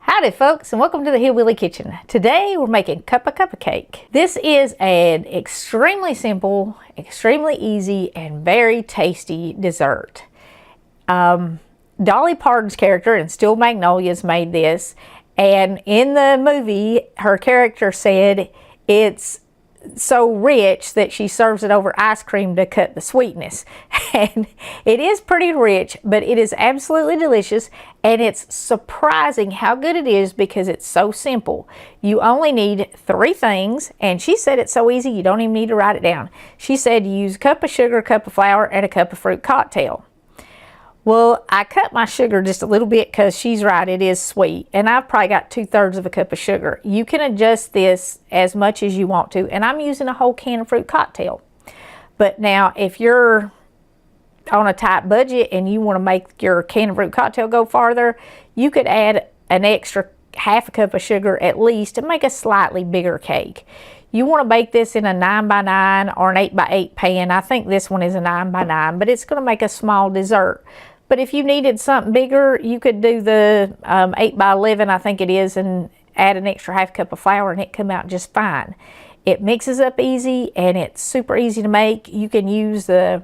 Howdy folks, and welcome to the Hillbilly Kitchen. Today we're making Cuppa Cuppa cake. This is an extremely simple, extremely easy, and very tasty dessert. Dolly Parton's character in Still Magnolias made this, and in the movie her character said it's so rich that she serves it over ice cream to cut the sweetness. And it is pretty rich, but it is absolutely delicious, and it's surprising how good it is because it's so simple. You only need 3 things, and she said it's so easy you don't even need to write it down. She said you use a cup of sugar, a cup of flour, and a cup of fruit cocktail. Well, I cut my sugar just a little bit because she's right, it is sweet. And I've probably got 2/3 of a cup of sugar. You can adjust this as much as you want to. And I'm using a whole can of fruit cocktail. But now, if you're on a tight budget and you want to make your can of fruit cocktail go farther, you could add an extra half a cup of sugar at least to make a slightly bigger cake. You want to bake this in a 9x9 or an 8x8 pan. I think this one is a 9x9, but it's going to make a small dessert. But if you needed something bigger, you could do the 8x11, I think it is, and add an extra half cup of flour and it come out just fine. It mixes up easy and it's super easy to make. You can use the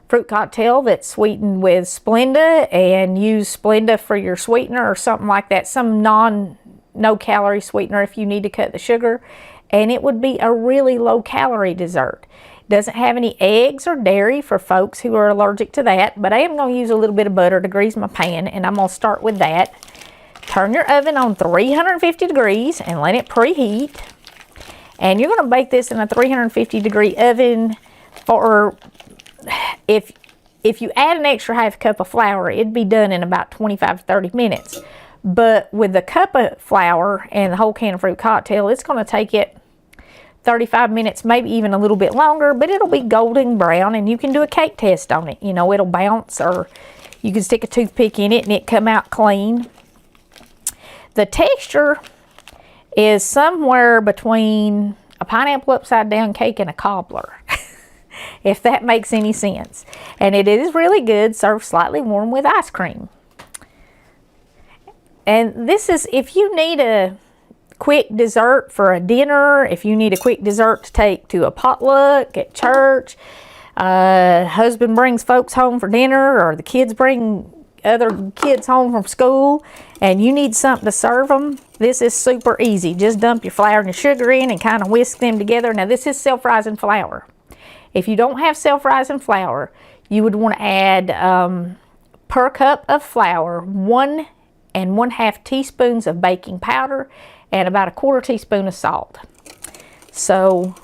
fruit cocktail that's sweetened with Splenda and use Splenda for your sweetener or something like that. Some no calorie sweetener if you need to cut the sugar. And it would be a really low calorie dessert. Doesn't have any eggs or dairy for folks who are allergic to that, but I am going to use a little bit of butter to grease my pan, and I'm going to start with that. Turn your oven on 350 degrees and let it preheat. And you're going to bake this in a 350 degree oven for, if you add an extra half cup of flour, it'd be done in about 25 to 30 minutes. But with the cup of flour and the whole can of fruit cocktail, it's going to take it 35 minutes, maybe even a little bit longer, but it'll be golden brown, and you can do a cake test on it. You know, it'll bounce, or you can stick a toothpick in it and it come out clean. The texture is somewhere between a pineapple upside down cake and a cobbler, if that makes any sense. And it is really good, served slightly warm with ice cream. And this is, if you need a quick dessert for a dinner, if you need a quick dessert to take to a potluck at church, husband brings folks home for dinner, or the kids bring other kids home from school and you need something to serve them, this is super easy. Just dump your flour and your sugar in and kind of whisk them together. Now this is self-rising flour. If you don't have self-rising flour, you would want to add per cup of flour 1 1/2 teaspoons of baking powder and about a 1/4 teaspoon of salt. So,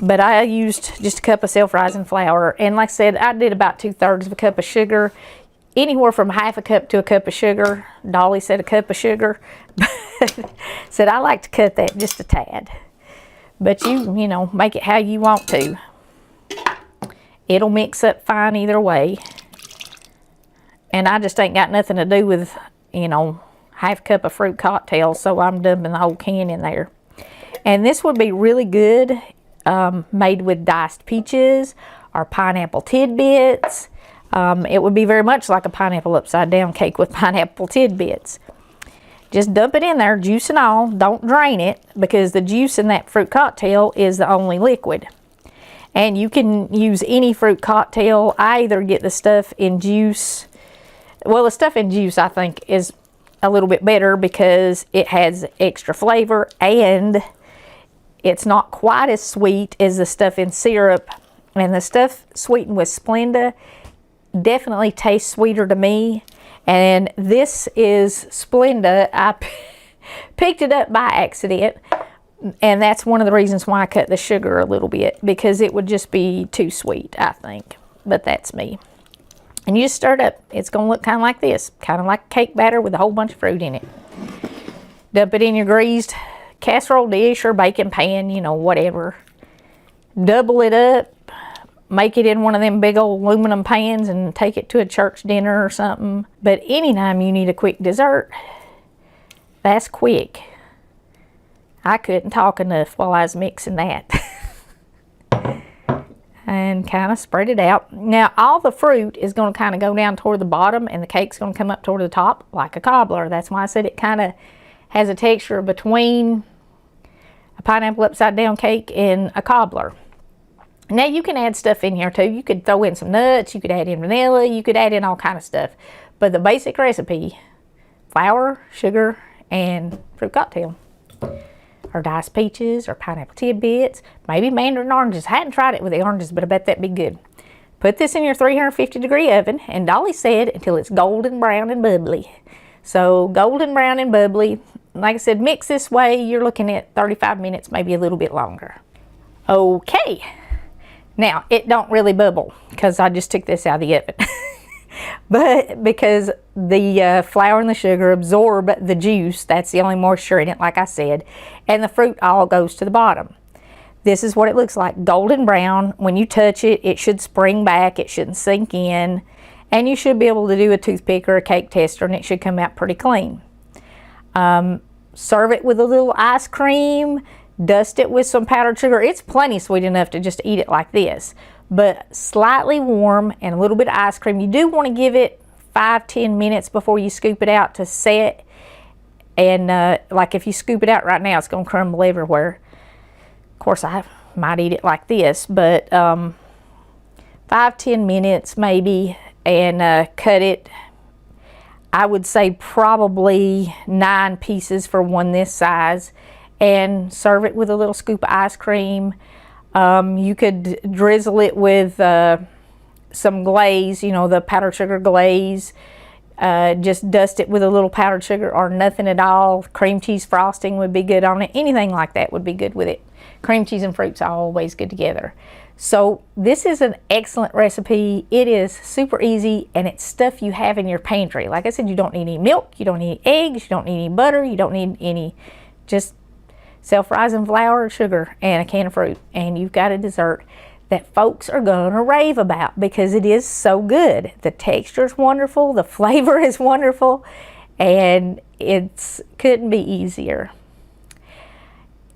but I used just a cup of self-rising flour, and like I said, I did about 2/3 of a cup of sugar, anywhere from half a cup to a cup of sugar. Dolly said a cup of sugar, said I like to cut that just a tad. But you know, make it how you want to. It'll mix up fine either way. And I just ain't got nothing to do with, you know, half cup of fruit cocktail, so I'm dumping the whole can in there. And this would be really good made with diced peaches or pineapple tidbits. It would be very much like a pineapple upside down cake with pineapple tidbits. Just dump it in there, juice and all. Don't drain it, because the juice in that fruit cocktail is the only liquid. And you can use any fruit cocktail. I either get the stuff in juice. Well, the stuff in juice I think is a little bit better because it has extra flavor and it's not quite as sweet as the stuff in syrup. And the stuff sweetened with Splenda definitely tastes sweeter to me. And this is Splenda. I picked it up by accident, and that's one of the reasons why I cut the sugar a little bit, because it would just be too sweet, I think. But that's me. And you just stir it up. It's going to look kind of like this, kind of like cake batter with a whole bunch of fruit in it. Dump it in your greased casserole dish or baking pan, you know, whatever. Double it up. Make it in one of them big old aluminum pans and take it to a church dinner or something. But anytime you need a quick dessert, that's quick. I couldn't talk enough while I was mixing that. and kind of spread it out. Now all the fruit is going to kind of go down toward the bottom and the cake's going to come up toward the top like a cobbler. That's why I said it kind of has a texture between a pineapple upside down cake and a cobbler. Now you can add stuff in here too. You could throw in some nuts, you could add in vanilla, you could add in all kind of stuff. But the basic recipe, flour, sugar, and fruit cocktail. Or diced peaches, or pineapple tidbits, maybe mandarin oranges. I hadn't tried it with the oranges, but I bet that'd be good. Put this in your 350-degree oven, and Dolly said until it's golden brown and bubbly. So golden brown and bubbly, like I said, mix this way, you're looking at 35 minutes, maybe a little bit longer. Okay, now it don't really bubble because I just took this out of the oven. But because the flour and the sugar absorb the juice, that's the only moisture in it, like I said, and the fruit all goes to the bottom. This is what it looks like, golden brown. When you touch it, it should spring back, it shouldn't sink in, and you should be able to do a toothpick or a cake tester and it should come out pretty clean. Serve it with a little ice cream, dust it with some powdered sugar. It's plenty sweet enough to just eat it like this, but slightly warm and a little bit of ice cream. You do want to give it 5-10 minutes before you scoop it out to set. And like if you scoop it out right now, it's going to crumble everywhere. Of course, I might eat it like this, but 5-10 minutes maybe, and cut it. I would say probably 9 pieces for one this size, and serve it with a little scoop of ice cream. You could drizzle it with some glaze, you know, the powdered sugar glaze. Just dust it with a little powdered sugar or nothing at all. Cream cheese frosting would be good on it. Anything like that would be good with it. Cream cheese and fruits are always good together. So this is an excellent recipe. It is super easy, and it's stuff you have in your pantry. Like I said, you don't need any milk, you don't need eggs, you don't need any butter, you don't need any, just self-rising flour, sugar, and a can of fruit, and you've got a dessert that folks are gonna rave about because it is so good. The texture is wonderful, the flavor is wonderful, and it couldn't be easier.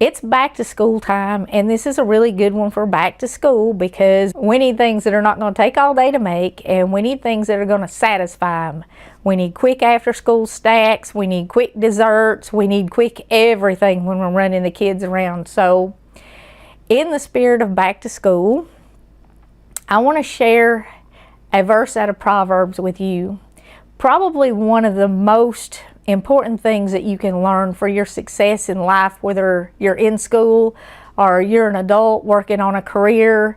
It's back to school time, and this is a really good one for back to school because we need things that are not going to take all day to make, and we need things that are going to satisfy them. We need quick after school snacks, we need quick desserts, we need quick everything when we're running the kids around. So in the spirit of back to school, I want to share a verse out of Proverbs with you. Probably one of the most important things that you can learn for your success in life, whether you're in school or you're an adult working on a career.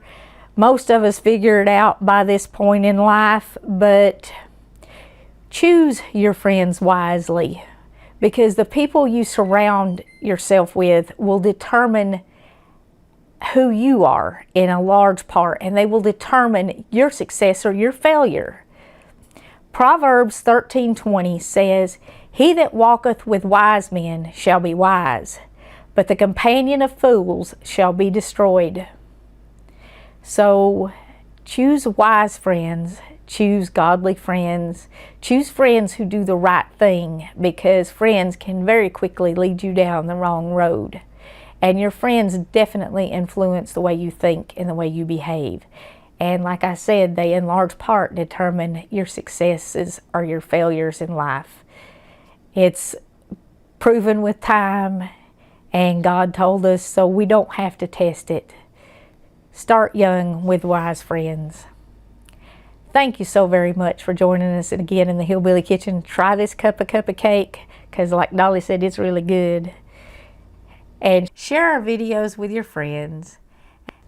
Most of us figure it out by this point in life, but choose your friends wisely, because the people you surround yourself with will determine who you are in a large part, and they will determine your success or your failure. Proverbs 13:20 says, "He that walketh with wise men shall be wise, but the companion of fools shall be destroyed." So choose wise friends, choose godly friends, choose friends who do the right thing, because friends can very quickly lead you down the wrong road. And your friends definitely influence the way you think and the way you behave. And like I said, they in large part determine your successes or your failures in life. It's proven with time, and God told us so we don't have to test it. Start young with wise friends. Thank you so very much for joining us again in the Hillbilly Kitchen. Try this Cuppa Cuppa cake, because like Dolly said, it's really good. And share our videos with your friends.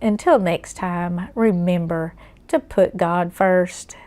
Until next time, remember to put God first.